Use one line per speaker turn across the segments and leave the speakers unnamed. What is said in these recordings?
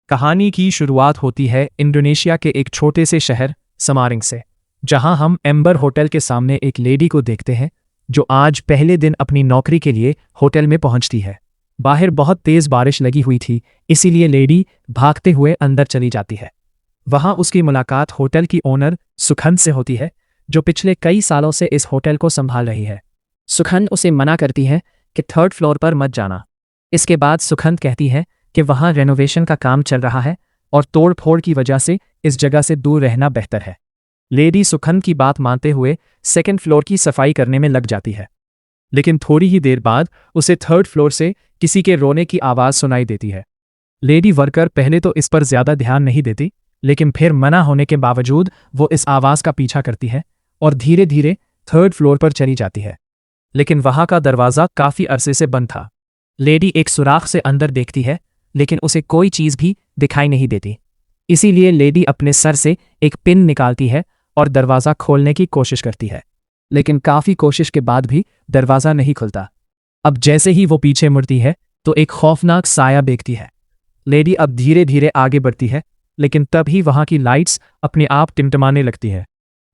कहानी की शुरुआत होती है इंडोनेशिया के एक छोटे से शहर समारिंग से, जहां हम एम्बर होटल के सामने एक लेडी को देखते हैं जो आज पहले दिन अपनी नौकरी के लिए होटल में पहुंचती है। बाहर बहुत तेज बारिश लगी हुई थी, इसीलिए लेडी भागते हुए अंदर चली जाती है। वहां उसकी मुलाकात होटल की ओनर सुखंद से होती है, जो पिछले कई सालों से इस होटल को संभाल रही है। सुखंद उसे मना करती है कि 3rd फ्लोर पर मत जाना। इसके बाद सुखंद कहती है कि वहां रेनोवेशन का काम चल रहा है और तोड़ फोड़ की वजह से इस जगह से दूर रहना बेहतर है। लेडी सुखंद की बात मानते हुए 2nd फ्लोर की सफाई करने में लग जाती है, लेकिन थोड़ी ही देर बाद उसे 3rd फ्लोर से किसी के रोने की आवाज़ सुनाई देती है। लेडी वर्कर पहले तो इस पर ज्यादा ध्यान नहीं देती, लेकिन फिर मना होने के बावजूद वो इस आवाज़ का पीछा करती है और धीरे धीरे 3rd फ्लोर पर चली जाती है। लेकिन वहां का दरवाज़ा काफ़ी अरसे से बंद था। लेडी एक सुराख से अंदर देखती है, लेकिन उसे कोई चीज़ भी दिखाई नहीं देती। इसीलिए लेडी अपने सर से एक पिन निकालती है और दरवाज़ा खोलने की कोशिश करती है, लेकिन काफ़ी कोशिश के बाद भी दरवाज़ा नहीं खुलता। अब जैसे ही वो पीछे मुड़ती है तो एक खौफनाक साया देखती है। लेडी अब धीरे धीरे आगे बढ़ती है, लेकिन तभी वहां की लाइट्स अपने आप टिमटिमाने लगती है।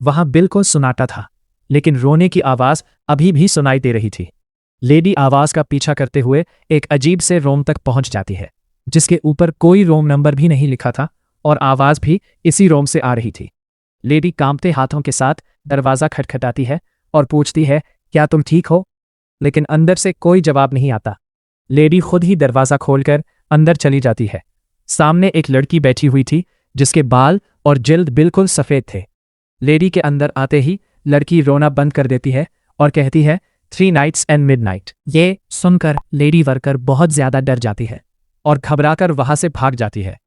वहां बिल्कुल सन्नाटा था, लेकिन रोने की आवाज़ अभी भी सुनाई दे रही थी। लेडी आवाज़ का पीछा करते हुए एक अजीब से रूम तक पहुंच जाती है, जिसके ऊपर कोई रूम नंबर भी नहीं लिखा था और आवाज़ भी इसी रूम से आ रही थी। लेडी कांपते हाथों के साथ दरवाज़ा खटखटाती है और पूछती है, क्या तुम ठीक हो? लेकिन अंदर से कोई जवाब नहीं आता। लेडी खुद ही दरवाज़ा खोलकर अंदर चली जाती है। सामने एक लड़की बैठी हुई थी, जिसके बाल और जिल्द बिल्कुल सफ़ेद थे। लेडी के अंदर आते ही लड़की रोना बंद कर देती है और कहती है, 3 नाइट्स एंड मिडनाइट। ये सुनकर लेडी वर्कर बहुत ज़्यादा डर जाती है और घबराकर वहां से भाग जाती है।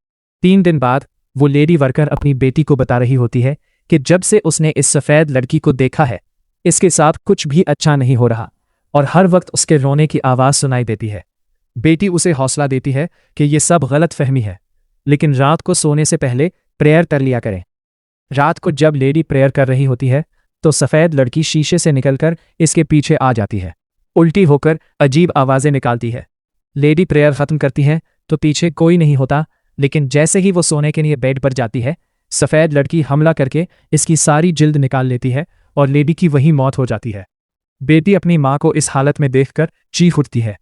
3 दिन बाद वो लेडी वर्कर अपनी बेटी को बता रही होती है कि जब से उसने इस सफ़ेद लड़की को देखा है, इसके साथ कुछ भी अच्छा नहीं हो रहा और हर वक्त उसके रोने की आवाज़ सुनाई देती है। बेटी उसे हौसला देती है कि ये सब गलत फहमी है, लेकिन रात को सोने से पहले प्रेयर कर लिया करें। रात को जब लेडी प्रेयर कर रही होती है तो सफ़ेद लड़की शीशे से निकलकर इसके पीछे आ जाती है, उल्टी होकर अजीब आवाज़ें निकालती है। लेडी प्रेयर ख़त्म करती है तो पीछे कोई नहीं होता, लेकिन जैसे ही वो सोने के लिए बेड पर जाती है, सफ़ेद लड़की हमला करके इसकी सारी जिल्द निकाल लेती है और लेडी की वही मौत हो जाती है। बेटी अपनी माँ को इस हालत में देखकर चीख उठती है।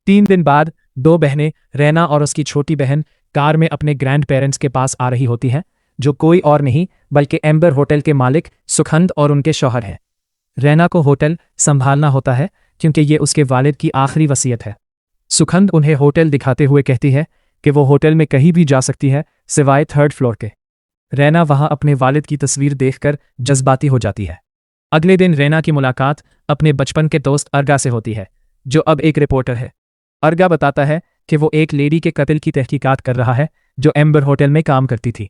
3 दिन बाद 2 बहनें, रैना और उसकी छोटी बहन, कार में अपने ग्रैंड पेरेंट्स के पास आ रही होती हैं, जो कोई और नहीं बल्कि एम्बर होटल के मालिक सुखंद और उनके शौहर हैं। रैना को होटल संभालना होता है क्योंकि ये उसके वालिद की आखिरी वसीयत है। सुखंद उन्हें होटल दिखाते हुए कहती है कि वो होटल में कहीं भी जा सकती है सिवाय 3rd फ्लोर के। रैना वहां अपने वालिद की तस्वीर देखकर जज्बाती हो जाती है। अगले दिन रैना की मुलाकात अपने बचपन के दोस्त अर्गा से होती है, जो अब एक रिपोर्टर है। अर्गा बताता है कि वो एक लेडी के कत्ल की तहकीकात कर रहा है जो एम्बर होटल में काम करती थी।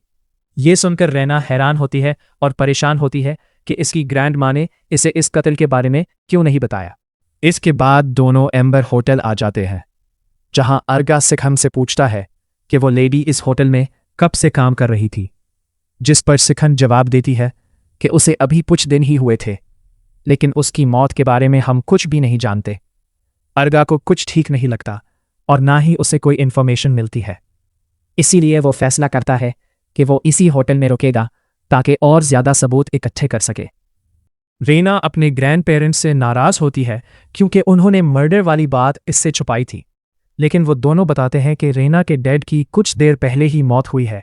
ये सुनकर रैना हैरान होती है और परेशान होती है कि इसकी ग्रैंड माँ ने इसे इस कत्ल के बारे में क्यों नहीं बताया। इसके बाद दोनों एम्बर होटल आ जाते हैं, जहां अर्गा सिखम से पूछता है कि वो लेडी इस होटल में कब से काम कर रही थी, जिस पर सिखम जवाब देती है कि उसे अभी कुछ दिन ही हुए थे, लेकिन उसकी मौत के बारे में हम कुछ भी नहीं जानते। अर्गा को कुछ ठीक नहीं लगता और ना ही उसे कोई इन्फॉर्मेशन मिलती है, इसीलिए वो फैसला करता है कि वो इसी होटल में रुकेगा ताकि और ज़्यादा सबूत इकट्ठे कर सके। रैना अपने ग्रैंड पेरेंट्स से नाराज़ होती है क्योंकि उन्होंने मर्डर वाली बात इससे छुपाई थी, लेकिन वो दोनों बताते हैं कि रैना के डैड की कुछ देर पहले ही मौत हुई है,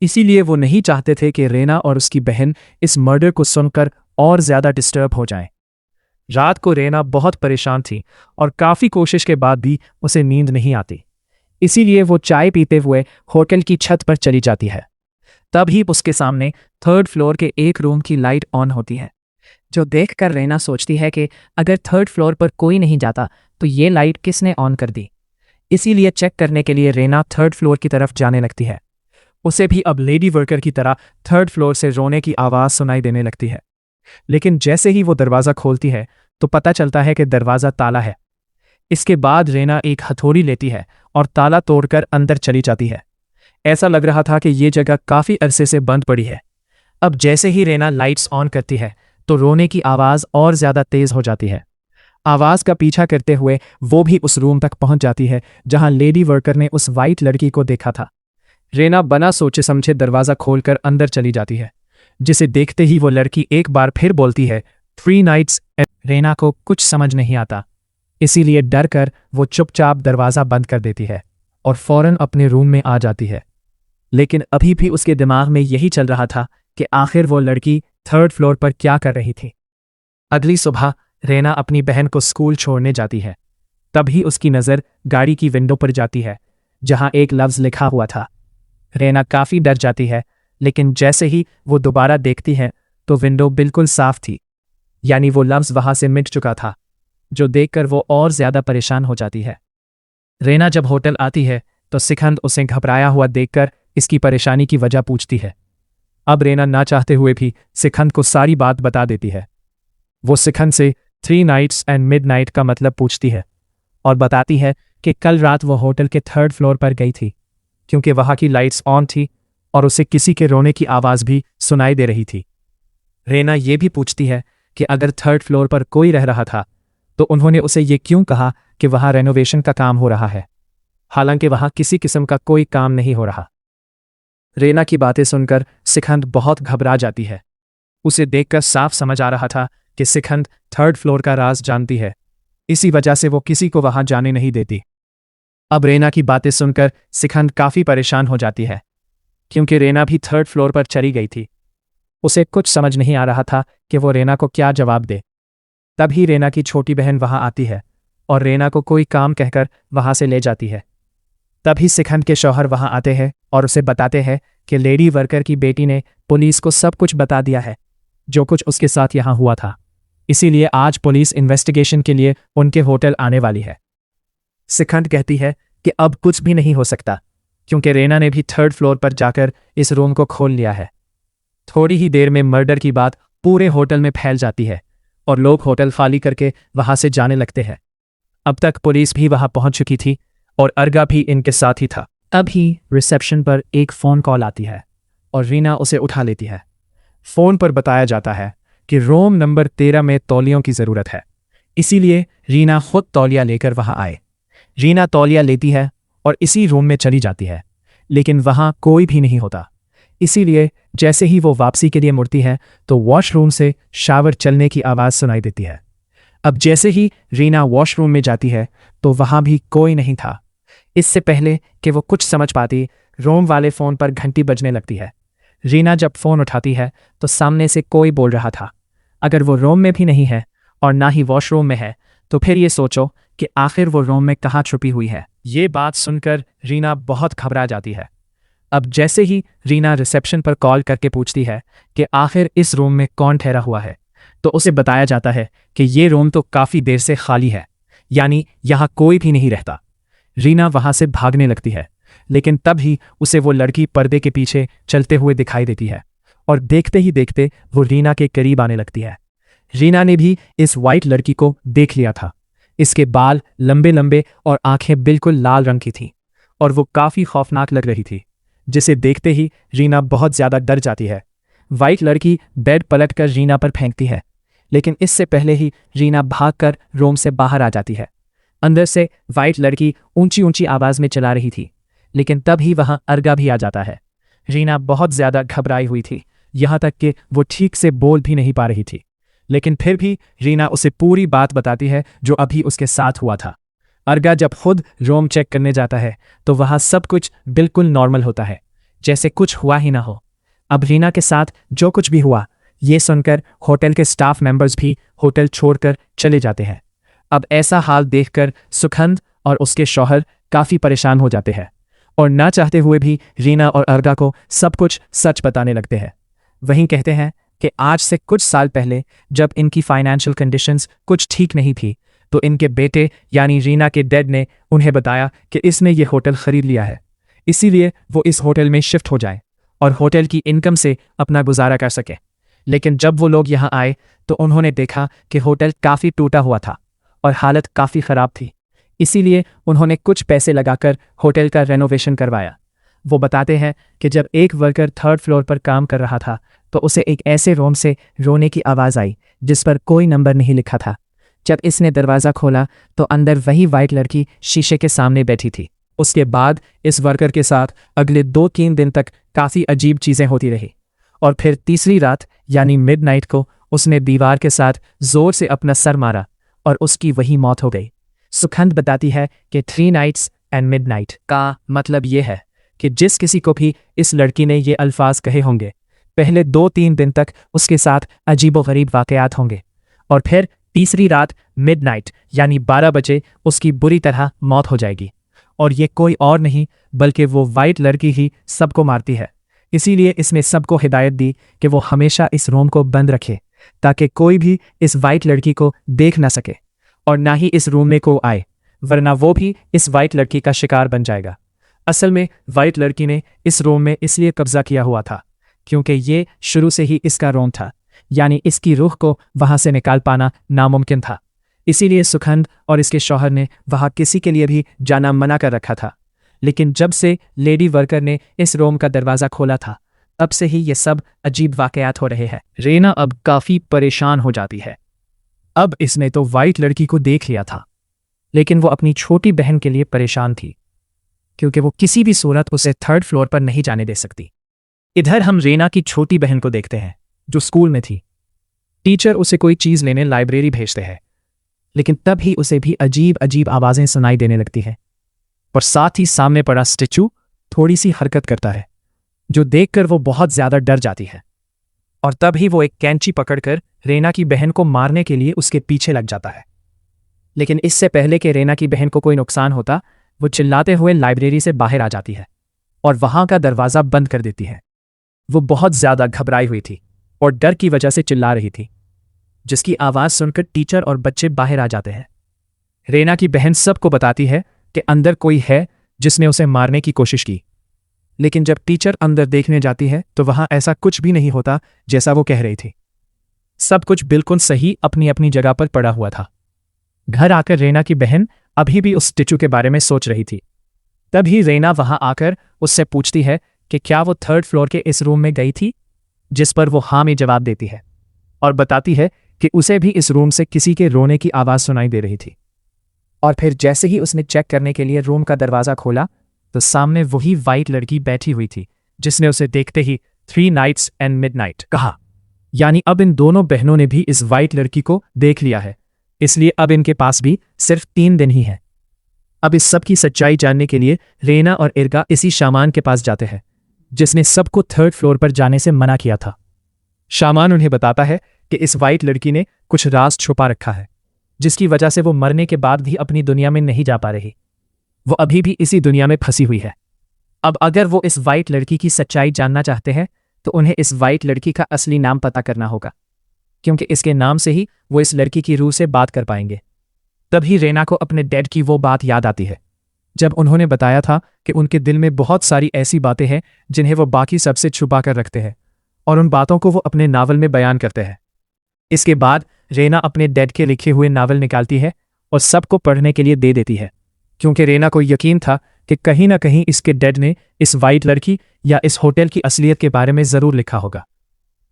इसीलिए वो नहीं चाहते थे कि रैना और उसकी बहन इस मर्डर को सुनकर और ज़्यादा डिस्टर्ब हो जाएं। रात को रैना बहुत परेशान थी और काफ़ी कोशिश के बाद भी उसे नींद नहीं आती, इसीलिए वो चाय पीते हुए होटल की छत पर चली जाती है। तभी उसके सामने 3rd फ्लोर के एक रूम की लाइट ऑन होती है, जो देखकर रैना सोचती है कि अगर 3rd फ्लोर पर कोई नहीं जाता तो ये लाइट किसने ऑन कर दी। इसीलिए चेक करने के लिए रैना 3rd फ्लोर की तरफ जाने लगती है। उसे भी अब लेडी वर्कर की तरह 3rd फ्लोर से रोने की आवाज़ सुनाई देने लगती है, लेकिन जैसे ही वो दरवाज़ा खोलती है तो पता चलता है कि दरवाज़ा ताला है। इसके बाद रैना एक हथौड़ी लेती है और ताला तोड़कर अंदर चली जाती है। ऐसा लग रहा था कि ये जगह काफ़ी अरसे से बंद पड़ी है। अब जैसे ही रैना लाइट्स ऑन करती है तो रोने की आवाज़ और ज़्यादा तेज़ हो जाती है। आवाज़ का पीछा करते हुए वो भी उस रूम तक पहुंच जाती है जहां लेडी वर्कर ने उस वाइट लड़की को देखा था। रेना बना सोचे समझे दरवाज़ा खोलकर अंदर चली जाती है, जिसे देखते ही वो लड़की एक बार फिर बोलती है 3 नाइट्स। रेना को कुछ समझ नहीं आता, इसीलिए डर कर वो चुपचाप दरवाज़ा बंद कर देती है और फौरन अपने रूम में आ जाती है। लेकिन अभी भी उसके दिमाग में यही चल रहा था कि आखिर वो लड़की 3rd फ्लोर पर क्या कर रही थी। अगली सुबह रेना अपनी बहन को स्कूल छोड़ने जाती है। तभी उसकी नज़र गाड़ी की विंडो पर जाती है, जहां एक लफ्ज़ लिखा हुआ था। रेना काफ़ी डर जाती है, लेकिन जैसे ही वो दोबारा देखती है तो विंडो बिल्कुल साफ थी, यानी वो लफ्ज़ वहां से मिट चुका था, जो देखकर वो और ज़्यादा परेशान हो जाती है। रेना जब होटल आती है तो सिखंद उसे घबराया हुआ देखकर इसकी परेशानी की वजह पूछती है। अब रेना ना चाहते हुए भी सिखंद को सारी बात बता देती है। वो सिखंद से 3 नाइट्स एंड मिडनाइट का मतलब पूछती है और बताती है कि कल रात वो होटल के 3rd फ्लोर पर गई थी, क्योंकि वहां की लाइट्स ऑन थी और उसे किसी के रोने की आवाज़ भी सुनाई दे रही थी। रेना ये भी पूछती है कि अगर 3rd फ्लोर पर कोई रह रहा था तो उन्होंने उसे ये क्यों कहा कि वहां रेनोवेशन का काम हो रहा है, हालांकि वहां किसी किस्म का कोई काम नहीं हो रहा। रेना की बातें सुनकर सिखंद बहुत घबरा जाती है। उसे देखकर साफ समझ आ रहा था कि सिखंद 3rd फ्लोर का राज जानती है, इसी वजह से वो किसी को वहां जाने नहीं देती। अब रेना की बातें सुनकर सिखंद काफी परेशान हो जाती है, क्योंकि रेना भी 3rd फ्लोर पर चली गई थी। उसे कुछ समझ नहीं आ रहा था कि वो रेना को क्या जवाब दे। तभी रेना की छोटी बहन वहां आती है और रेना को कोई काम कहकर वहां से ले जाती है। तभी सिखंद के शौहर वहां आते हैं और उसे बताते हैं कि लेडी वर्कर की बेटी ने पुलिस को सब कुछ बता दिया है, जो कुछ उसके साथ यहां हुआ था। इसीलिए आज पुलिस इन्वेस्टिगेशन के लिए उनके होटल आने वाली है। सिखंद कहती है कि अब कुछ भी नहीं हो सकता, क्योंकि रेना ने भी 3rd फ्लोर पर जाकर इस रूम को खोल लिया है। थोड़ी ही देर में मर्डर की बात पूरे होटल में फैल जाती है और लोग होटल खाली करके वहां से जाने लगते हैं। अब तक पुलिस भी वहां पहुंच चुकी थी और अर्गा भी इनके साथ ही था। अभी रिसेप्शन पर एक फ़ोन कॉल आती है और रीना उसे उठा लेती है। फ़ोन पर बताया जाता है कि रूम नंबर 13 में तौलियों की ज़रूरत है, इसीलिए रीना खुद तौलिया लेकर वहां आए। रीना तौलिया लेती है और इसी रूम में चली जाती है, लेकिन वहां कोई भी नहीं होता। इसीलिए जैसे ही वो वापसी के लिए मुड़ती है तो वॉशरूम से शावर चलने की आवाज़ सुनाई देती है। अब जैसे ही रीना वॉशरूम में जाती है तो वहां भी कोई नहीं था। इससे पहले कि वो कुछ समझ पाती, रूम वाले फ़ोन पर घंटी बजने लगती है। रीना जब फ़ोन उठाती है तो सामने से कोई बोल रहा था। अगर वो रूम में भी नहीं है और ना ही वॉशरूम में है तो फिर ये सोचो कि आखिर वो रूम में कहाँ छुपी हुई है। ये बात सुनकर रीना बहुत घबरा जाती है। अब जैसे ही रीना रिसेप्शन पर कॉल करके पूछती है कि आखिर इस रूम में कौन ठहरा हुआ है, तो उसे बताया जाता है कि ये रूम तो काफ़ी देर से खाली है, यानी यहाँ कोई भी नहीं रहता। रीना वहाँ से भागने लगती है, लेकिन तभी उसे वो लड़की पर्दे के पीछे चलते हुए दिखाई देती है और देखते ही देखते वो रीना के करीब आने लगती है। रीना ने भी इस वाइट लड़की को देख लिया था। इसके बाल लंबे लंबे और आंखें बिल्कुल लाल रंग की थीं और वो काफ़ी खौफनाक लग रही थी, जिसे देखते ही रीना बहुत ज़्यादा डर जाती है। वाइट लड़की बेड पलटकर रीना पर फेंकती है, लेकिन इससे पहले ही रीना भागकर रूम से बाहर आ जाती है। अंदर से वाइट लड़की ऊंची ऊंची आवाज़ में चला रही थी, लेकिन तभी वहां अर्गा भी आ जाता है। रीना बहुत ज़्यादा घबराई हुई थी, यहाँ तक कि वो ठीक से बोल भी नहीं पा रही थी, लेकिन फिर भी रीना उसे पूरी बात बताती है जो अभी उसके साथ हुआ था। अर्गा जब खुद रूम चेक करने जाता है तो वहाँ सब कुछ बिल्कुल नॉर्मल होता है, जैसे कुछ हुआ ही ना हो। अब रीना के साथ जो कुछ भी हुआ, ये सुनकर होटल के स्टाफ मेंबर्स भी होटल छोड़कर चले जाते हैं। अब ऐसा हाल देखकर सुखंद और उसके शौहर काफ़ी परेशान हो जाते हैं और ना चाहते हुए भी रीना और अर्गा को सब कुछ सच बताने लगते हैं। वहीं कहते हैं कि आज से कुछ साल पहले जब इनकी फाइनेंशियल कंडीशंस कुछ ठीक नहीं थी, तो इनके बेटे यानी रीना के डैड ने उन्हें बताया कि इसने ये होटल ख़रीद लिया है, इसीलिए वो इस होटल में शिफ्ट हो जाए और होटल की इनकम से अपना गुजारा कर सके। लेकिन जब वो लोग यहाँ आए तो उन्होंने देखा कि होटल काफ़ी टूटा हुआ था और हालत काफ़ी ख़राब थी, इसीलिए उन्होंने कुछ पैसे लगाकर होटल का रेनोवेशन करवाया। वो बताते हैं कि जब एक वर्कर 3rd फ्लोर पर काम कर रहा था तो उसे एक ऐसे रूम से रोने की आवाज़ आई जिस पर कोई नंबर नहीं लिखा था। जब इसने दरवाज़ा खोला तो अंदर वही वाइट लड़की शीशे के सामने बैठी थी। उसके बाद इस वर्कर के साथ अगले 2-3 दिन तक काफ़ी अजीब चीज़ें होती रही और फिर तीसरी रात यानी मिडनाइट को उसने दीवार के साथ जोर से अपना सर मारा और उसकी वही मौत हो गई। सुखंद बताती है कि 3 नाइट्स एंड मिडनाइट का मतलब ये है कि जिस किसी को भी इस लड़की ने ये अल्फाज कहे होंगे, पहले 2-3 दिन तक उसके साथ अजीबोगरीब वाकयात होंगे और फिर तीसरी रात मिडनाइट यानी 12 बजे उसकी बुरी तरह मौत हो जाएगी। और ये कोई और नहीं बल्कि वो वाइट लड़की ही सबको मारती है। इसीलिए इसने सबको हिदायत दी कि वो हमेशा इस रूम को बंद रखे ताकि कोई भी इस वाइट लड़की को देख ना सके और ना ही इस रूम में को आए, वरना वो भी इस वाइट लड़की का शिकार बन जाएगा। असल में वाइट लड़की ने इस रूम में इसलिए कब्जा किया हुआ था क्योंकि ये शुरू से ही इसका रूम था, यानी इसकी रूह को वहां से निकाल पाना नामुमकिन था। इसीलिए सुखंद और इसके शौहर ने वहां किसी के लिए भी जाना मना कर रखा था। लेकिन जब से लेडी वर्कर ने इस रूम का दरवाज़ा खोला था, तब से ही ये सब अजीब वाकयात हो रहे हैं। रेना अब काफ़ी परेशान हो जाती है। अब इसने तो वाइट लड़की को देख लिया था, लेकिन वो अपनी छोटी बहन के लिए परेशान थी क्योंकि वो किसी भी सूरत उसे 3rd फ्लोर पर नहीं जाने दे सकती। इधर हम रेना की छोटी बहन को देखते हैं जो स्कूल में थी। टीचर उसे कोई चीज़ लेने लाइब्रेरी भेजते हैं, लेकिन तब ही उसे भी अजीब अजीब आवाज़ें सुनाई देने लगती हैं और साथ ही सामने पड़ा स्टैचू थोड़ी सी हरकत करता है, जो देखकर वो बहुत ज़्यादा डर जाती है। और तब ही वो एक कैंची पकड़कर रेना की बहन को मारने के लिए उसके पीछे लग जाता है। लेकिन इससे पहले कि रेना की बहन को कोई नुकसान होता, वो चिल्लाते हुए लाइब्रेरी से बाहर आ जाती है और वहां का दरवाज़ा बंद कर देती है। वो बहुत ज़्यादा घबराई हुई थी और डर की वजह से चिल्ला रही थी, जिसकी आवाज़ सुनकर टीचर और बच्चे बाहर आ जाते हैं। रेना की बहन सबको बताती है कि अंदर कोई है जिसने उसे मारने की कोशिश की, लेकिन जब टीचर अंदर देखने जाती है तो वहां ऐसा कुछ भी नहीं होता जैसा वो कह रही थी। सब कुछ बिल्कुल सही अपनी अपनी जगह पर पड़ा हुआ था। घर आकर रेना की बहन अभी भी उस स्टैचू के बारे में सोच रही थी। तभी रेना वहां आकर उससे पूछती है कि क्या वो 3rd फ्लोर के इस रूम में गई थी, जिस पर वो हाँ में जवाब देती है और बताती है कि उसे भी इस रूम से किसी के रोने की आवाज़ सुनाई दे रही थी। और फिर जैसे ही उसने चेक करने के लिए रूम का दरवाज़ा खोला तो सामने वही वाइट लड़की बैठी हुई थी जिसने उसे देखते ही 3 नाइट्स एंड मिडनाइट कहा। यानी अब इन दोनों बहनों ने भी इस वाइट लड़की को देख लिया है, इसलिए अब इनके पास भी सिर्फ 3 दिन ही है। अब इस सब की सच्चाई जानने के लिए रेना और इर्गा इसी शामान के पास जाते हैं जिसने सबको 3rd फ्लोर पर जाने से मना किया था। शामान उन्हें बताता है कि इस वाइट लड़की ने कुछ राज छुपा रखा है, जिसकी वजह से वो मरने के बाद भी अपनी दुनिया में नहीं जा पा रही। वो अभी भी इसी दुनिया में फंसी हुई है। अब अगर वो इस वाइट लड़की की सच्चाई जानना चाहते हैं तो उन्हें इस वाइट लड़की का असली नाम पता करना होगा, क्योंकि इसके नाम से ही वो इस लड़की की रूह से बात कर पाएंगे। तभी रेना को अपने डैड की वो बात याद आती है जब उन्होंने बताया था कि उनके दिल में बहुत सारी ऐसी बातें हैं जिन्हें वो बाकी सबसे छुपा कर रखते हैं और उन बातों को वो अपने नावल में बयान करते हैं। इसके बाद रेना अपने डैड के लिखे हुए नावल निकालती है और सबको पढ़ने के लिए दे देती है, क्योंकि रेना को यकीन था कि कहीं ना कहीं इसके डैड ने इस वाइट लड़की या इस होटल की असलियत के बारे में ज़रूर लिखा होगा।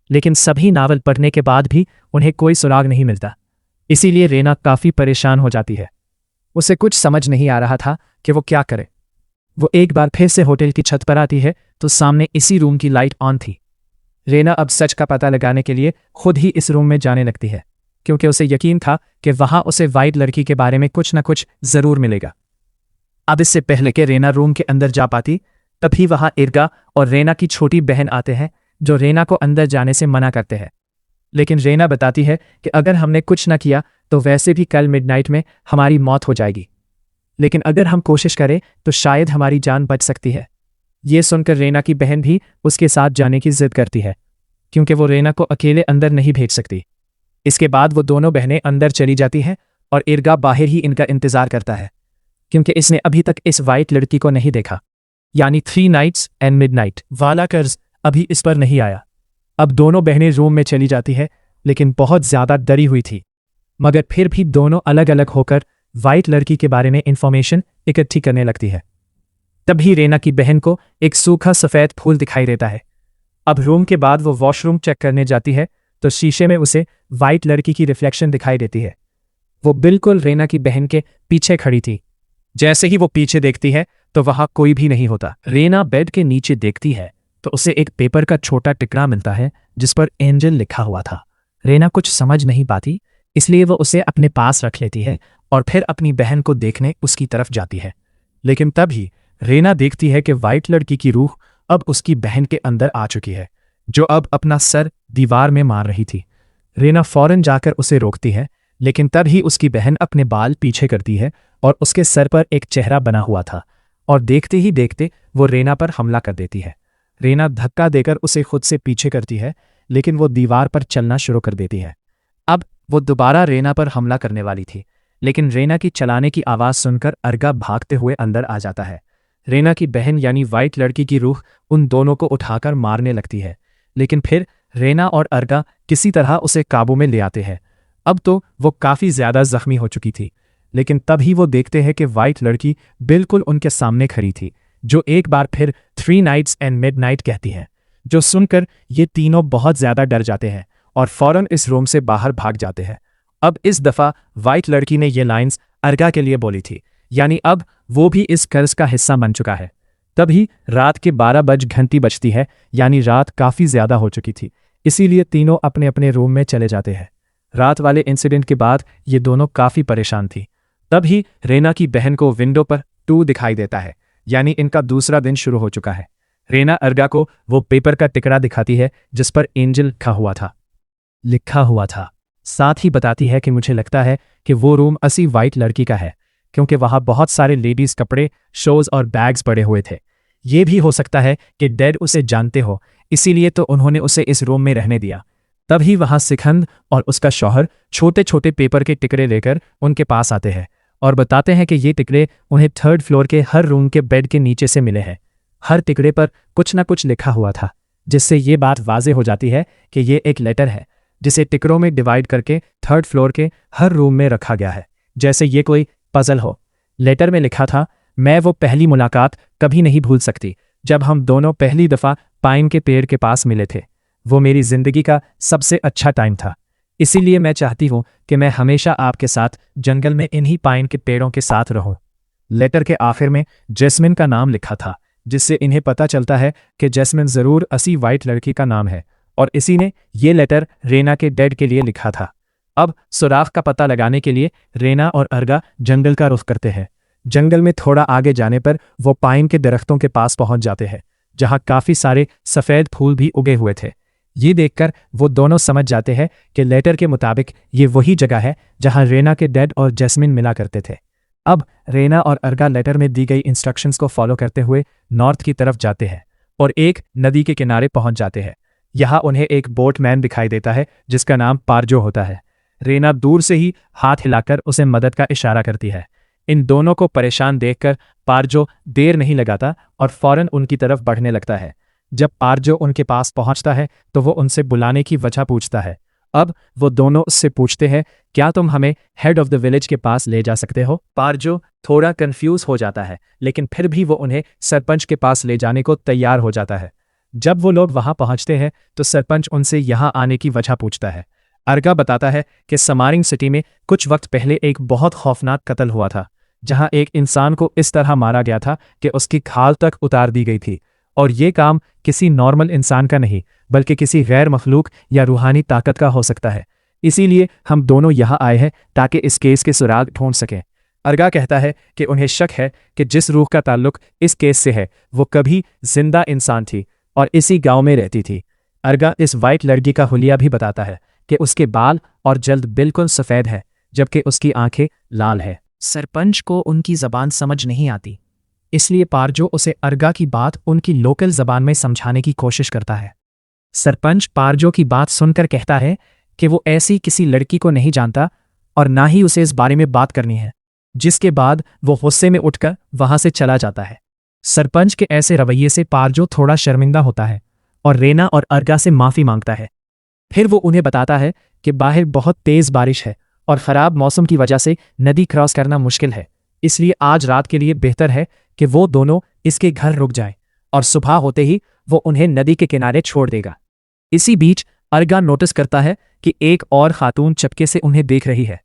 लेकिन सभी नावल पढ़ने के बाद भी उन्हें कोई सुराग नहीं मिलता। इसीलिए रेना काफ़ी परेशान हो जाती है। उसे कुछ समझ नहीं आ रहा था कि वो क्या करे। वो एक बार फिर से होटल की छत पर आती है तो सामने इसी रूम की लाइट ऑन थी। रेना अब सच का पता लगाने के लिए खुद ही इस रूम में जाने लगती है, क्योंकि उसे यकीन था कि वहां उसे वाइट लड़की के बारे में कुछ न कुछ ज़रूर मिलेगा। अब इससे पहले कि रेना रूम के अंदर जा पाती, तभी वहां इर्गा और रेना की छोटी बहन आते हैं जो रेना को अंदर जाने से मना करते हैं। लेकिन रेना बताती है कि अगर हमने कुछ न किया तो वैसे भी कल मिडनाइट में हमारी मौत हो जाएगी, लेकिन अगर हम कोशिश करें तो शायद हमारी जान बच सकती है। ये सुनकर रेना की बहन भी उसके साथ जाने की जिद करती है, क्योंकि वो रेना को अकेले अंदर नहीं भेज सकती। इसके बाद वो दोनों बहनें अंदर चली जाती हैं और इर्गा बाहर ही इनका इंतज़ार करता है, क्योंकि इसने अभी तक इस वाइट लड़की को नहीं देखा। यानी 3 नाइट्स एंड मिडनाइट वाला कर्ज अभी इस पर नहीं आया। अब दोनों बहनें रूम में चली जाती है, लेकिन बहुत ज़्यादा डरी हुई थी, मगर फिर भी दोनों अलग अलग होकर वाइट लड़की के बारे में इंफॉर्मेशन इकट्ठी करने लगती है। तभी रेना की बहन को एक सूखा सफ़ेद फूल दिखाई देता है। अब रूम के बाद वो वॉशरूम चेक करने जाती है तो शीशे में उसे वाइट लड़की की रिफ्लेक्शन दिखाई देती है। वो बिल्कुल रेना की बहन के पीछे खड़ी थी। जैसे ही वो पीछे देखती है तो वहां कोई भी नहीं होता। रेना बेड के नीचे देखती है तो उसे एक पेपर का छोटा टुकड़ा मिलता है जिस पर एंजल लिखा हुआ था। रेना कुछ समझ नहीं पाती, इसलिए वो उसे अपने पास रख लेती है और फिर अपनी बहन को देखने उसकी तरफ जाती है। लेकिन तभी रेना देखती है कि वाइट लड़की की रूह अब उसकी बहन के अंदर आ चुकी है, जो अब अपना सर दीवार में मार रही थी। रेना फौरन जाकर उसे रोकती है, लेकिन तभी उसकी बहन अपने बाल पीछे करती है और उसके सर पर एक चेहरा बना हुआ था और देखते ही देखते वो रेना पर हमला कर देती है। रेना धक्का देकर उसे खुद से पीछे करती है, लेकिन वो दीवार पर चलना शुरू कर देती है। अब वो दोबारा रेना पर हमला करने वाली थी, लेकिन रेना की चलाने की आवाज़ सुनकर अर्गा भागते हुए अंदर आ जाता है। रेना की बहन यानी वाइट लड़की की रूह उन दोनों को उठाकर मारने लगती है, लेकिन फिर रेना और अर्गा किसी तरह उसे काबू में ले आते हैं। अब तो वो काफ़ी ज़्यादा जख्मी हो चुकी थी, लेकिन तभी वो देखते हैं कि वाइट लड़की बिल्कुल उनके सामने खड़ी थी, जो एक बार फिर 3 नाइट्स एंड मिडनाइट कहती है। जो सुनकर ये तीनों बहुत ज़्यादा डर जाते हैं और फौरन इस रूम से बाहर भाग जाते हैं। अब इस दफ़ा वाइट लड़की ने ये लाइंस अर्गा के लिए बोली थी, यानी अब वो भी इस कर्ज का हिस्सा बन चुका है। तभी रात के 12 बज घंटी बजती है, यानी रात काफ़ी ज़्यादा हो चुकी थी, इसीलिए तीनों अपने अपने रूम में चले जाते हैं। रात वाले इंसिडेंट के बाद ये दोनों काफ़ी परेशान थी। तभी रेना की बहन को विंडो पर 2 दिखाई देता है, यानी इनका दूसरा दिन शुरू हो चुका है। रेना अर्गा को वो पेपर का टुकड़ा दिखाती है जिस पर एंजल लिखा हुआ था। साथ ही बताती है कि मुझे लगता है कि वो रूम असी वाइट लड़की का है, क्योंकि वहां बहुत सारे लेडीज कपड़े, शोज और बैग्स पड़े हुए थे। ये भी हो सकता है कि डेड उसे जानते हो, इसीलिए तो उन्होंने उसे इस रूम में रहने दिया। तभी वहां सिखंद और उसका शौहर छोटे छोटे पेपर के टुकड़े लेकर उनके पास आते हैं और बताते हैं कि ये टुकड़े उन्हें 3rd फ्लोर के हर रूम के बेड के नीचे से मिले हैं। हर टुकड़े पर कुछ ना कुछ लिखा हुआ था, जिससे ये बात वाज़ेह हो जाती है कि ये एक लेटर है जिसे टुकड़ों में डिवाइड करके 3rd फ्लोर के हर रूम में रखा गया है, जैसे ये कोई पजल हो। लेटर में लिखा था, मैं वो पहली मुलाकात कभी नहीं भूल सकती जब हम दोनों पहली दफ़ा पाइन के पेड़ के पास मिले थे। वो मेरी ज़िंदगी का सबसे अच्छा टाइम था, इसीलिए मैं चाहती हूँ कि मैं हमेशा आपके साथ जंगल में इन्हीं पाइन के पेड़ों के साथ रहूँ। लेटर के आखिर में जैस्मिन का नाम लिखा था, जिससे इन्हें पता चलता है कि जैस्मिन ज़रूर असी वाइट लड़की का नाम है और इसी ने ये लेटर रेना के डेड के लिए लिखा था। अब सुराख का पता लगाने के लिए रेना और अर्गा जंगल का रुख करते हैं। जंगल में थोड़ा आगे जाने पर वो पाइन के दरख्तों के पास पहुंच जाते हैं, जहां काफ़ी सारे सफ़ेद फूल भी उगे हुए थे। ये देखकर वो दोनों समझ जाते हैं कि लेटर के मुताबिक ये वही जगह है जहां रेना के डेड और जैस्मिन मिला करते थे। अब रेना और अर्गा लेटर में दी गई इंस्ट्रक्शंस को फॉलो करते हुए नॉर्थ की तरफ जाते हैं और एक नदी के किनारे पहुंच जाते हैं। यहाँ उन्हें एक बोटमैन दिखाई देता है जिसका नाम पारजो होता है। रेना दूर से ही हाथ हिलाकर उसे मदद का इशारा करती है। इन दोनों को परेशान देखकर पारजो देर नहीं लगाता और फौरन उनकी तरफ बढ़ने लगता है। जब पारजो उनके पास पहुंचता है तो वो उनसे बुलाने की वजह पूछता है। अब वो दोनों उससे पूछते हैं, क्या तुम हमें हेड ऑफ द विलेज के पास ले जा सकते हो? पारजो थोड़ा कंफ्यूज हो जाता है, लेकिन फिर भी वो उन्हें सरपंच के पास ले जाने को तैयार हो जाता है। जब वो लोग वहां पहुंचते हैं तो सरपंच उनसे यहां आने की वजह पूछता है। अर्गा बताता है कि समारिंग सिटी में कुछ वक्त पहले एक बहुत खौफनाक कत्ल हुआ था, जहां एक इंसान को इस तरह मारा गया था कि उसकी खाल तक उतार दी गई थी, और ये काम किसी नॉर्मल इंसान का नहीं बल्कि किसी गैर मखलूक या रूहानी ताकत का हो सकता है। इसीलिए हम दोनों यहाँ आए हैं ताकि इस केस के सुराग ढूंढ सकें। अर्गा कहता है कि उन्हें शक है कि जिस रूह का ताल्लुक इस केस से है वो कभी जिंदा इंसान थी और इसी गांव में रहती थी। अर्गा इस वाइट लड़की का हुलिया भी बताता है कि उसके बाल और जल्द बिल्कुल सफ़ेद है, जबकि उसकी आंखें लाल है। सरपंच को उनकी ज़बान समझ नहीं आती, इसलिए पारजो उसे अर्गा की बात उनकी लोकल ज़बान में समझाने की कोशिश करता है। सरपंच पारजो की बात सुनकर कहता है कि वो ऐसी किसी लड़की को नहीं जानता और ना ही उसे इस बारे में बात करनी है, जिसके बाद वो गुस्से में उठकर वहां से चला जाता है। सरपंच के ऐसे रवैये से पारजो थोड़ा शर्मिंदा होता है और रेना और अर्गा से माफ़ी मांगता है। फिर वो उन्हें बताता है कि बाहर बहुत तेज़ बारिश है और ख़राब मौसम की वजह से नदी क्रॉस करना मुश्किल है, इसलिए आज रात के लिए बेहतर है कि वो दोनों इसके घर रुक जाएं और सुबह होते ही वो उन्हें नदी के किनारे छोड़ देगा। इसी बीच अर्गा नोटिस करता है कि एक और खातून चपके से उन्हें देख रही है,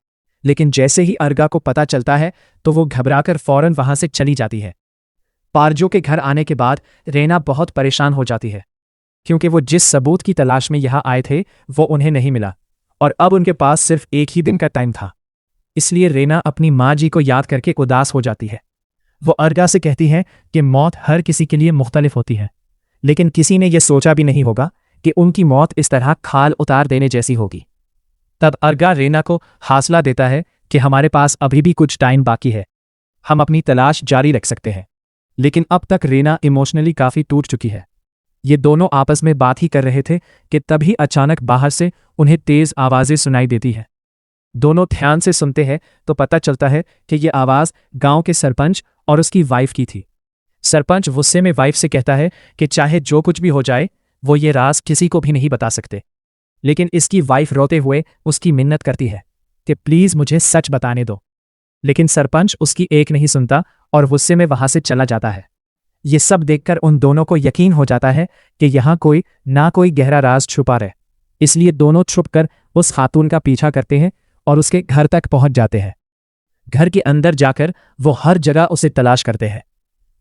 लेकिन जैसे ही अर्गा को पता चलता है तो वो घबराकर फौरन वहां से चली जाती है। पारजो के घर आने के बाद रेना बहुत परेशान हो जाती है, क्योंकि वो जिस सबूत की तलाश में यहाँ आए थे वो उन्हें नहीं मिला और अब उनके पास सिर्फ एक ही दिन का टाइम था। इसलिए रेना अपनी माँ जी को याद करके उदास हो जाती है। वो अर्गा से कहती है कि मौत हर किसी के लिए मुख्तलिफ होती है, लेकिन किसी ने यह सोचा भी नहीं होगा कि उनकी मौत इस तरह खाल उतार देने जैसी होगी। तब अर्गा रेना को हौसला देता है कि हमारे पास अभी भी कुछ टाइम बाकी है, हम अपनी तलाश जारी रख सकते हैं। लेकिन अब तक रेना इमोशनली काफी टूट चुकी है। ये दोनों आपस में बात ही कर रहे थे कि तभी अचानक बाहर से उन्हें तेज आवाजें सुनाई देती है। दोनों ध्यान से सुनते हैं तो पता चलता है कि ये आवाज गांव के सरपंच और उसकी वाइफ की थी। सरपंच गुस्से में वाइफ से कहता है कि चाहे जो कुछ भी हो जाए वो ये राज किसी को भी नहीं बता सकते, लेकिन इसकी वाइफ रोते हुए उसकी मिन्नत करती है कि प्लीज मुझे सच बताने दो। लेकिन सरपंच उसकी एक नहीं सुनता और गुस्से में वहां से चला जाता है। ये सब देखकर उन दोनों को यकीन हो जाता है कि यहाँ कोई गहरा राज छुपा रहे। इसलिए दोनों छुपकर उस खातून का पीछा करते हैं और उसके घर तक पहुंच जाते हैं। घर के अंदर जाकर वो हर जगह उसे तलाश करते हैं।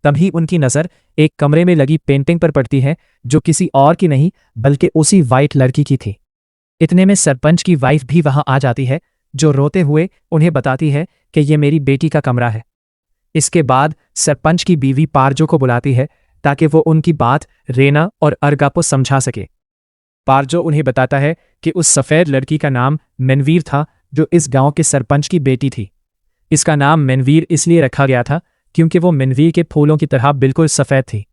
तभी उनकी नज़र एक कमरे में लगी पेंटिंग पर पड़ती है, जो किसी और की नहीं बल्कि उसी वाइट लड़की की थी। इतने में सरपंच की वाइफ भी वहां आ जाती है, जो रोते हुए उन्हें बताती है कि ये मेरी बेटी का कमरा है। इसके बाद सरपंच की बीवी पारजो को बुलाती है ताकि वो उनकी बात रेना और अर्गा को समझा सके। पारजो उन्हें बताता है कि उस सफ़ेद लड़की का नाम मनवीर था, जो इस गांव के सरपंच की बेटी थी। इसका नाम मनवीर इसलिए रखा गया था क्योंकि वो मनवीर के फूलों की तरह बिल्कुल सफ़ेद थी।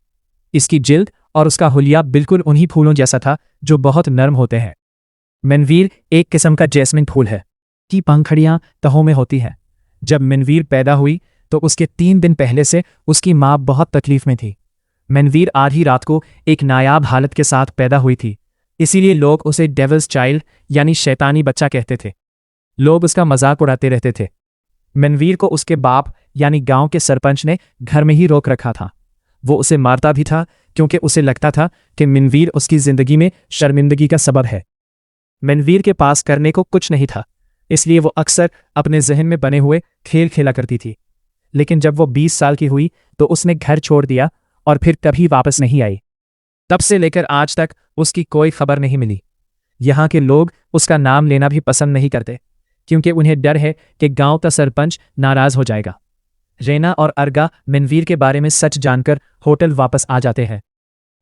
इसकी जिल्द और उसका हुलिया बिल्कुल उन्हीं फूलों जैसा था जो बहुत नर्म होते हैं। मनवीर एक किस्म का जैस्मिन फूल है की पंखड़ियां तहों में होती हैं। जब मनवीर पैदा हुई तो उसके 3 दिन पहले से उसकी माँ बहुत तकलीफ में थी। मनवीर आधी रात को एक नायाब हालत के साथ पैदा हुई थी, इसीलिए लोग उसे डेविल्स चाइल्ड यानी शैतानी बच्चा कहते थे। लोग उसका मजाक उड़ाते रहते थे। मनवीर को उसके बाप यानी गांव के सरपंच ने घर में ही रोक रखा था। वो उसे मारता भी था क्योंकि उसे लगता था कि मनवीर उसकी जिंदगी में शर्मिंदगी का सबब है। मनवीर के पास करने को कुछ नहीं था, इसलिए वो अक्सर अपने जहन में बने हुए खेल खेला करती थी। लेकिन जब वो 20 साल की हुई तो उसने घर छोड़ दिया और फिर कभी वापस नहीं आई। तब से लेकर आज तक उसकी कोई खबर नहीं मिली। यहाँ के लोग उसका नाम लेना भी पसंद नहीं करते क्योंकि उन्हें डर है कि गांव का सरपंच नाराज हो जाएगा। रेना और अर्गा मनवीर के बारे में सच जानकर होटल वापस आ जाते हैं।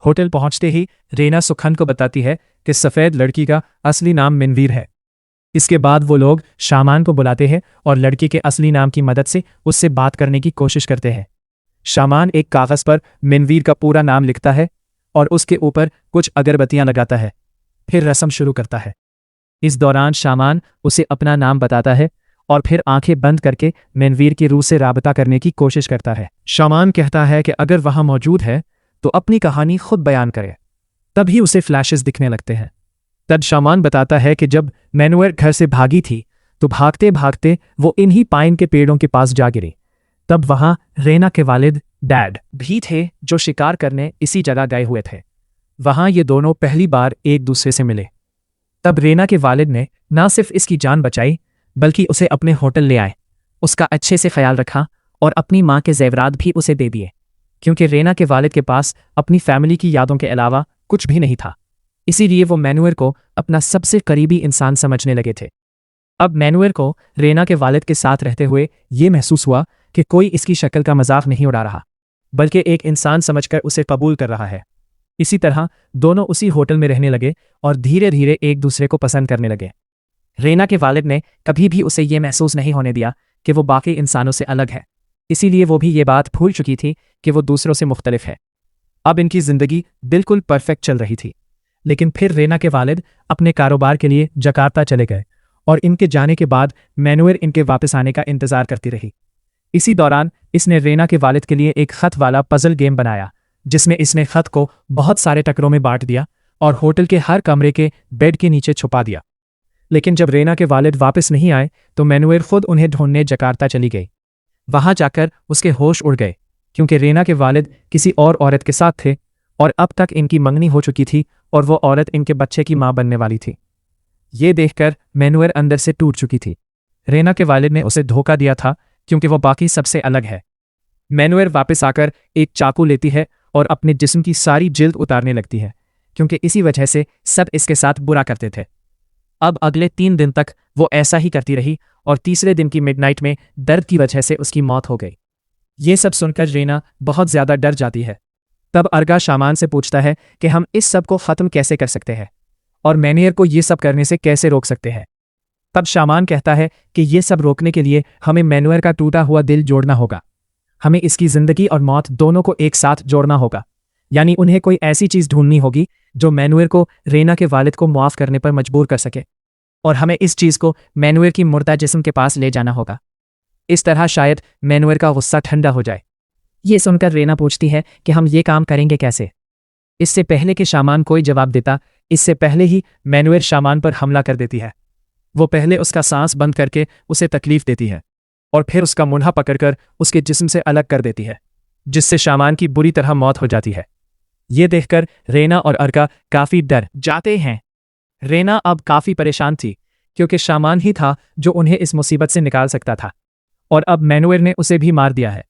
होटल पहुंचते ही रेना सुखन को बताती है कि सफ़ेद लड़की का असली नाम मनवीर है। इसके बाद वो लोग शामान को बुलाते हैं और लड़की के असली नाम की मदद से उससे बात करने की कोशिश करते हैं। शामान एक कागज़ पर मनवीर का पूरा नाम लिखता है और उसके ऊपर कुछ अगरबत्तियां लगाता है, फिर रस्म शुरू करता है। इस दौरान शामान उसे अपना नाम बताता है और फिर आंखें बंद करके मनवीर की रूह से राबता करने की कोशिश करता है। शामान कहता है कि अगर वहां मौजूद है तो अपनी कहानी खुद बयान करे। तभी उसे फ्लैशेस दिखने लगते हैं। तब शामान बताता है कि जब मैनुअर घर से भागी थी तो भागते भागते वो इन्हीं पाइन के पेड़ों के पास जा गिरी। तब वहां रेना के वालिद डैड भी थे, जो शिकार करने इसी जगह गए हुए थे। वहां ये दोनों पहली बार एक दूसरे से मिले। तब रेना के वालिद ने ना सिर्फ इसकी जान बचाई बल्कि उसे अपने होटल ले आए, उसका अच्छे से ख्याल रखा और अपनी माँ के जेवरात भी उसे दे दिए, क्योंकि रेना के वालिद के पास अपनी फैमिली की यादों के अलावा कुछ भी नहीं था। इसीलिए वो मैनुअर को अपना सबसे करीबी इंसान समझने लगे थे। अब मैनुअर को रेना के वालिद के साथ रहते हुए ये महसूस हुआ कि कोई इसकी शक्ल का मजाक नहीं उड़ा रहा, बल्कि एक इंसान समझकर उसे कबूल कर रहा है। इसी तरह दोनों उसी होटल में रहने लगे और धीरे धीरे एक दूसरे को पसंद करने लगे। रेना के वालिद ने कभी भी उसे ये महसूस नहीं होने दिया कि वो बाकी इंसानों से अलग है, इसीलिए वो भी ये बात भूल चुकी थी कि वो दूसरों से मुख्तलिफ है। अब इनकी जिंदगी बिल्कुल परफेक्ट चल रही थी। लेकिन फिर रेना के वालिद अपने कारोबार के लिए जकार्ता चले गए और इनके जाने के बाद मैनुअर इनके वापस आने का इंतजार करती रही। इसी दौरान इसने रेना के वालिद के लिए एक खत वाला पजल गेम बनाया, जिसमें इसने खत को बहुत सारे टुकड़ों में बांट दिया और होटल के हर कमरे के बेड के नीचे छुपा दिया। लेकिन जब रेना के वालिद वापस नहीं आए तो मैनुअर खुद उन्हें ढूंढने जकार्ता चली गई। वहां जाकर उसके होश उड़ गए क्योंकि रेना के वालिद किसी और औरत के साथ थे और अब तक इनकी मंगनी हो चुकी थी और वो औरत इनके बच्चे की मां बनने वाली थी। ये देखकर मैनुअर अंदर से टूट चुकी थी। रेना के वालिद ने उसे धोखा दिया था क्योंकि वो बाकी सबसे अलग है। मैनुअर वापस आकर एक चाकू लेती है और अपने जिस्म की सारी जिल्द उतारने लगती है, क्योंकि इसी वजह से सब इसके साथ बुरा करते थे। अब अगले 3 दिन तक वो ऐसा ही करती रही और तीसरे दिन की मिडनाइट में दर्द की वजह से उसकी मौत हो गई। ये सब सुनकर रेना बहुत ज्यादा डर जाती है। तब अर्गा शामान से पूछता है कि हम इस सब को खत्म कैसे कर सकते हैं और मैनियर को ये सब करने से कैसे रोक सकते हैं। तब शामान कहता है कि ये सब रोकने के लिए हमें मैनुअर का टूटा हुआ दिल जोड़ना होगा। हमें इसकी जिंदगी और मौत दोनों को एक साथ जोड़ना होगा, यानी उन्हें कोई ऐसी चीज ढूंढनी होगी जो मैनुअर को रेना के वालिद को मुआफ करने पर मजबूर कर सके, और हमें इस चीज को मैनुअर की मुर्दा जिस्म के पास ले जाना होगा। इस तरह शायद मैनुअर का गुस्सा ठंडा हो जाए। ये सुनकर रेना पूछती है कि हम ये काम करेंगे कैसे। इससे पहले कि शामान कोई जवाब देता, इससे पहले ही मैनुअर शामान पर हमला कर देती है। वो पहले उसका सांस बंद करके उसे तकलीफ देती है और फिर उसका मुंहा पकड़कर उसके जिस्म से अलग कर देती है, जिससे शामान की बुरी तरह मौत हो जाती है। ये देखकर रेना और अर्का काफी डर जाते हैं। रेना अब काफी परेशान थी, क्योंकि शामान ही था जो उन्हें इस मुसीबत से निकाल सकता था, और अब मैनुअर ने उसे भी मार दिया है।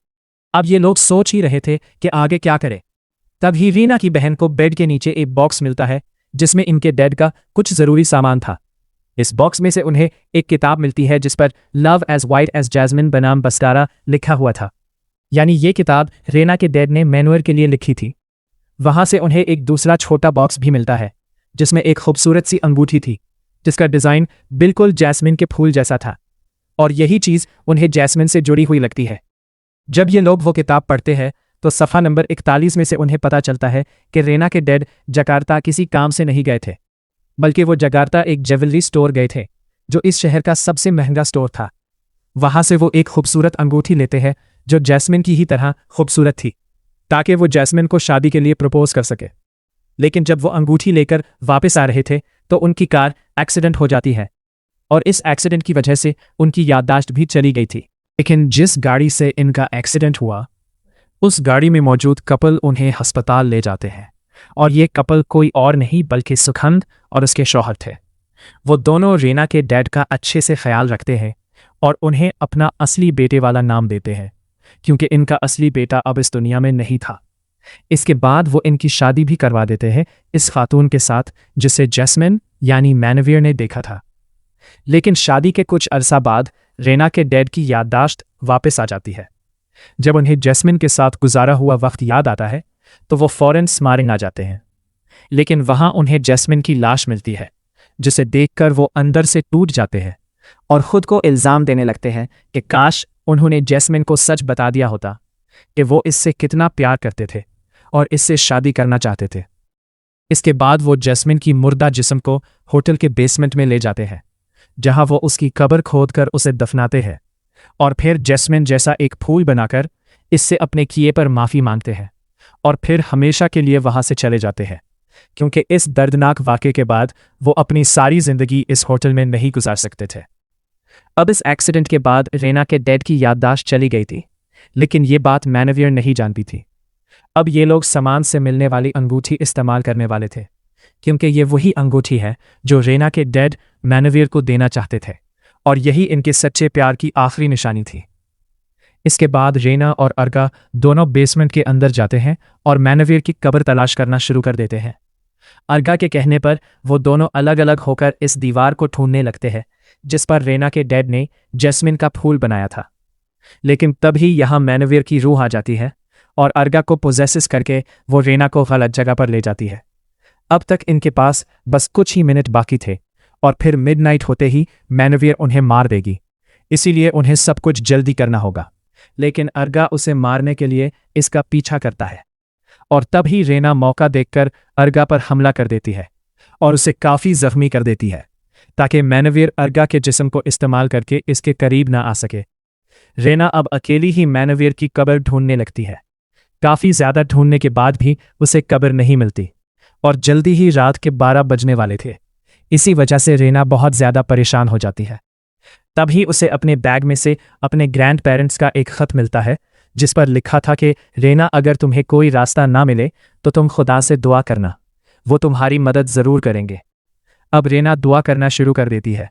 अब ये लोग सोच ही रहे थे कि आगे क्या करें। तभी रीना की बहन को बेड के नीचे एक बॉक्स मिलता है जिसमें इनके डैड का कुछ जरूरी सामान था। इस बॉक्स में से उन्हें एक किताब मिलती है जिस पर love as white as jasmine बनाम बस्कारा लिखा हुआ था, यानी ये किताब रेना के डैड ने मैनुअर के लिए लिखी थी। वहां से उन्हें एक दूसरा छोटा बॉक्स भी मिलता है जिसमें एक खूबसूरत सी अंगूठी थी जिसका डिजाइन बिल्कुल जैस्मिन के फूल जैसा था, और यही चीज उन्हें जैस्मिन से जुड़ी हुई लगती है। जब ये लोग वो किताब पढ़ते हैं तो सफ़ा नंबर 41 में से उन्हें पता चलता है कि रेना के डैड जकार्ता किसी काम से नहीं गए थे, बल्कि वो जकार्ता एक ज्वेलरी स्टोर गए थे जो इस शहर का सबसे महंगा स्टोर था। वहां से वो एक खूबसूरत अंगूठी लेते हैं जो जैस्मिन की ही तरह खूबसूरत थी, ताकि वो जैस्मिन को शादी के लिए प्रपोज कर सके। लेकिन जब वो अंगूठी लेकर वापस आ रहे थे तो उनकी कार एक्सीडेंट हो जाती है, और इस एक्सीडेंट की वजह से उनकी याददाश्त भी चली गई थी। लेकिन जिस गाड़ी से इनका एक्सीडेंट हुआ उस गाड़ी में मौजूद कपल उन्हें अस्पताल ले जाते हैं, और ये कपल कोई और नहीं बल्कि सुखंद और उसके शौहर थे। वो दोनों रेना के डैड का अच्छे से ख्याल रखते हैं और उन्हें अपना असली बेटे वाला नाम देते हैं, क्योंकि इनका असली बेटा अब इस दुनिया में नहीं था। इसके बाद वो इनकी शादी भी करवा देते हैं इस खातून के साथ जिसे जैस्मिन यानी मैनुअर ने देखा था। लेकिन शादी के कुछ अरसा बाद रेना के डैड की याददाश्त वापस आ जाती है। जब उन्हें जैस्मिन के साथ गुजारा हुआ वक्त याद आता है तो वो फौरन स्मारिंग आ जाते हैं। लेकिन वहां उन्हें जैस्मिन की लाश मिलती है, जिसे देखकर वो अंदर से टूट जाते हैं और खुद को इल्जाम देने लगते हैं कि काश उन्होंने जैस्मिन को सच बता दिया होता कि वो इससे कितना प्यार करते थे और इससे शादी करना चाहते थे। इसके बाद वो जैस्मिन की मुर्दा जिस्म को होटल के बेसमेंट में ले जाते हैं, जहां वो उसकी कब्र खोदकर उसे दफनाते हैं, और फिर जैस्मिन जैसा एक फूल बनाकर इससे अपने किए पर माफ़ी मांगते हैं और फिर हमेशा के लिए वहां से चले जाते हैं, क्योंकि इस दर्दनाक वाक़े के बाद वो अपनी सारी जिंदगी इस होटल में नहीं गुजार सकते थे। अब इस एक्सीडेंट के बाद रेना के डैड की याददाश्त चली गई थी, लेकिन ये बात मैनुअर नहीं जानती थी। अब ये लोग सामान से मिलने वाली अंगूठी इस्तेमाल करने वाले थे, क्योंकि ये वही अंगूठी है जो रेना के डैड मैनुअर को देना चाहते थे, और यही इनके सच्चे प्यार की आखिरी निशानी थी। इसके बाद रेना और अर्गा दोनों बेसमेंट के अंदर जाते हैं और मैनुअर की कब्र तलाश करना शुरू कर देते हैं। अर्गा के कहने पर वो दोनों अलग अलग होकर इस दीवार को ढूंढने लगते हैं जिस पर रेना के डैड ने जैस्मिन का फूल बनाया था। लेकिन तभी यहाँ मैनुअर की रूह आ जाती है और अर्गा को पोजेसिस करके वो रेना को गलत जगह पर ले जाती है। अब तक इनके पास बस कुछ ही मिनट बाकी थे और फिर मिडनाइट होते ही मैनुअर उन्हें मार देगी, इसीलिए उन्हें सब कुछ जल्दी करना होगा। लेकिन अर्गा उसे मारने के लिए इसका पीछा करता है, और तब ही रेना मौका देखकर अर्गा पर हमला कर देती है और उसे काफ़ी जख्मी कर देती है, ताकि मैनुअर अर्गा के जिस्म को इस्तेमाल करके इसके करीब ना आ सके। रेना अब अकेली ही मैनुअर की कब्र ढूंढने लगती है। काफ़ी ज़्यादा ढूंढने के बाद भी उसे कब्र नहीं मिलती, और जल्दी ही रात के 12 बजने वाले थे। इसी वजह से रेना बहुत ज़्यादा परेशान हो जाती है। तभी उसे अपने बैग में से अपने ग्रैंड पेरेंट्स का एक ख़त मिलता है जिस पर लिखा था कि रेना, अगर तुम्हें कोई रास्ता ना मिले तो तुम खुदा से दुआ करना, वो तुम्हारी मदद ज़रूर करेंगे। अब रेना दुआ करना शुरू कर देती है,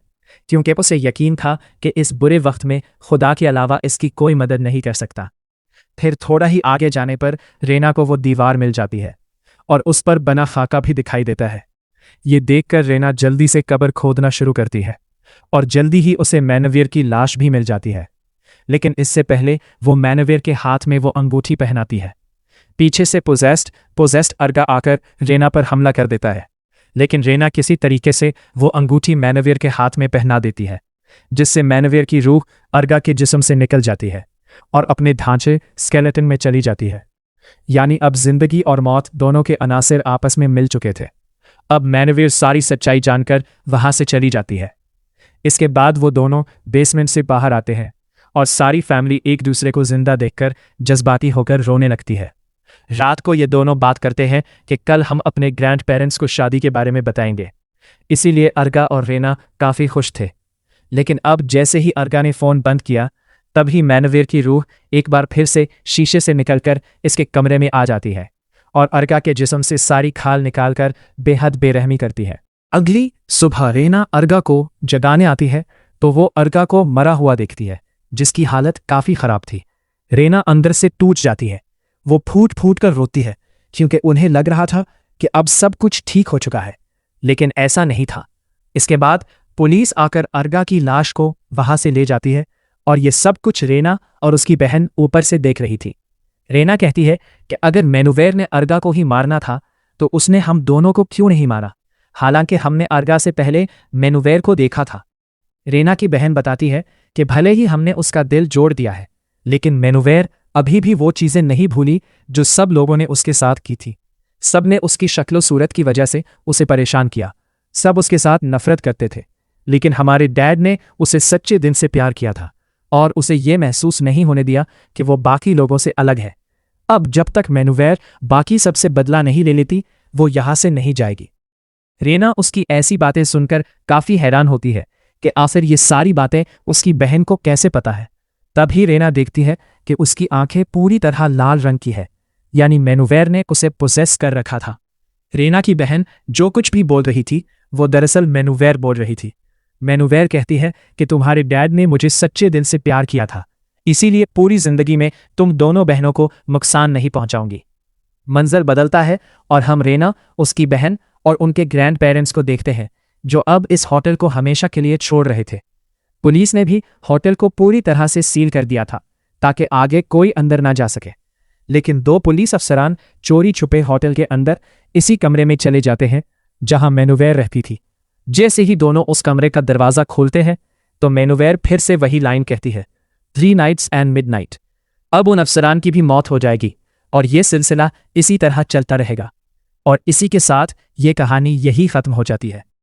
क्योंकि उसे यकीन था कि इस बुरे वक्त में खुदा के अलावा इसकी कोई मदद नहीं कर सकता। फिर थोड़ा ही आगे जाने पर रेना को वो दीवार मिल जाती है और उस पर बना खाका भी दिखाई देता है। ये देखकर रेना जल्दी से कब्र खोदना शुरू करती है और जल्दी ही उसे मैनवीर की लाश भी मिल जाती है। लेकिन इससे पहले वो मैनवीर के हाथ में वो अंगूठी पहनाती है। पीछे से पोजेस्ड अर्गा आकर रेना पर हमला कर देता है, लेकिन रेना किसी तरीके से वो अंगूठी मैनवीर के हाथ में पहना देती है, जिससे मैनवीर की रूह अर्गा के जिस्म से निकल जाती है और अपने ढांचे स्केलेटन में चली जाती है। यानी अब जिंदगी और मौत दोनों के अनासिर आपस में मिल चुके थे। अब मैनवीर सारी सच्चाई जानकर वहां से चली जाती है। इसके बाद वो दोनों बेसमेंट से बाहर आते हैं और सारी फैमिली एक दूसरे को जिंदा देखकर जज्बाती होकर रोने लगती है। रात को ये दोनों बात करते हैं कि कल हम अपने ग्रैंड पेरेंट्स को शादी के बारे में बताएंगे। इसीलिए अर्गा और रेना काफ़ी खुश थे। लेकिन अब जैसे ही अर्गा ने फ़ोन बंद किया, तभी मैनवीर की रूह एक बार फिर से शीशे से निकलकर इसके कमरे में आ जाती है और अर्गा के जिस्म से सारी खाल निकालकर बेहद बेरहमी करती है। अगली सुबह रेना अर्गा को जगाने आती है तो वो अर्गा को मरा हुआ देखती है, जिसकी हालत काफ़ी ख़राब थी। रेना अंदर से टूट जाती है। वो फूट फूट कर रोती है क्योंकि उन्हें लग रहा था कि अब सब कुछ ठीक हो चुका है, लेकिन ऐसा नहीं था। इसके बाद पुलिस आकर अर्गा की लाश को वहां से ले जाती है और ये सब कुछ रेना और उसकी बहन ऊपर से देख रही थी। रेना कहती है कि अगर मैनूवेर ने अर्गा को ही मारना था तो उसने हम दोनों को क्यों नहीं मारा, हालांकि हमने अर्गा से पहले मैनूवेर को देखा था। रेना की बहन बताती है कि भले ही हमने उसका दिल जोड़ दिया है, लेकिन मैनूवेर अभी भी वो चीज़ें नहीं भूली जो सब लोगों ने उसके साथ की थी। सब ने उसकी शक्लो सूरत की वजह से उसे परेशान किया, सब उसके साथ नफरत करते थे, लेकिन हमारे डैड ने उसे सच्चे दिल से प्यार किया था और उसे ये महसूस नहीं होने दिया कि वो बाकी लोगों से अलग है। अब जब तक मैनूवेर बाकी सबसे बदला नहीं ले लेती, वो यहाँ से नहीं जाएगी। रेना उसकी ऐसी बातें सुनकर काफ़ी हैरान होती है कि आखिर ये सारी बातें उसकी बहन को कैसे पता है। तभी रेना देखती है कि उसकी आंखें पूरी तरह लाल रंग की है, यानी मैनूवेर ने उसे पोसेस कर रखा था। रेना की बहन जो कुछ भी बोल रही थी वो दरअसल मैनूवेर बोल रही थी। मैनूवेर कहती है कि तुम्हारे डैड ने मुझे सच्चे दिल से प्यार किया था, इसीलिए पूरी जिंदगी में तुम दोनों बहनों को नुकसान नहीं पहुंचाऊंगी। मंजर बदलता है और हम रेना, उसकी बहन और उनके ग्रैंड पेरेंट्स को देखते हैं, जो अब इस होटल को हमेशा के लिए छोड़ रहे थे। पुलिस ने भी होटल को पूरी तरह से सील कर दिया था ताकि आगे कोई अंदर ना जा सके। लेकिन दो पुलिस अफसरान चोरी छुपे होटल के अंदर इसी कमरे में चले जाते हैं जहां मैनूवेर रहती थी। जैसे ही दोनों उस कमरे का दरवाज़ा खोलते हैं तो मैनूवेर फिर से वही लाइन कहती है, 3 nights and midnight। अब उन अफसरान की भी मौत हो जाएगी और ये सिलसिला इसी तरह चलता रहेगा और इसी के साथ ये कहानी यही ख़त्म हो जाती है।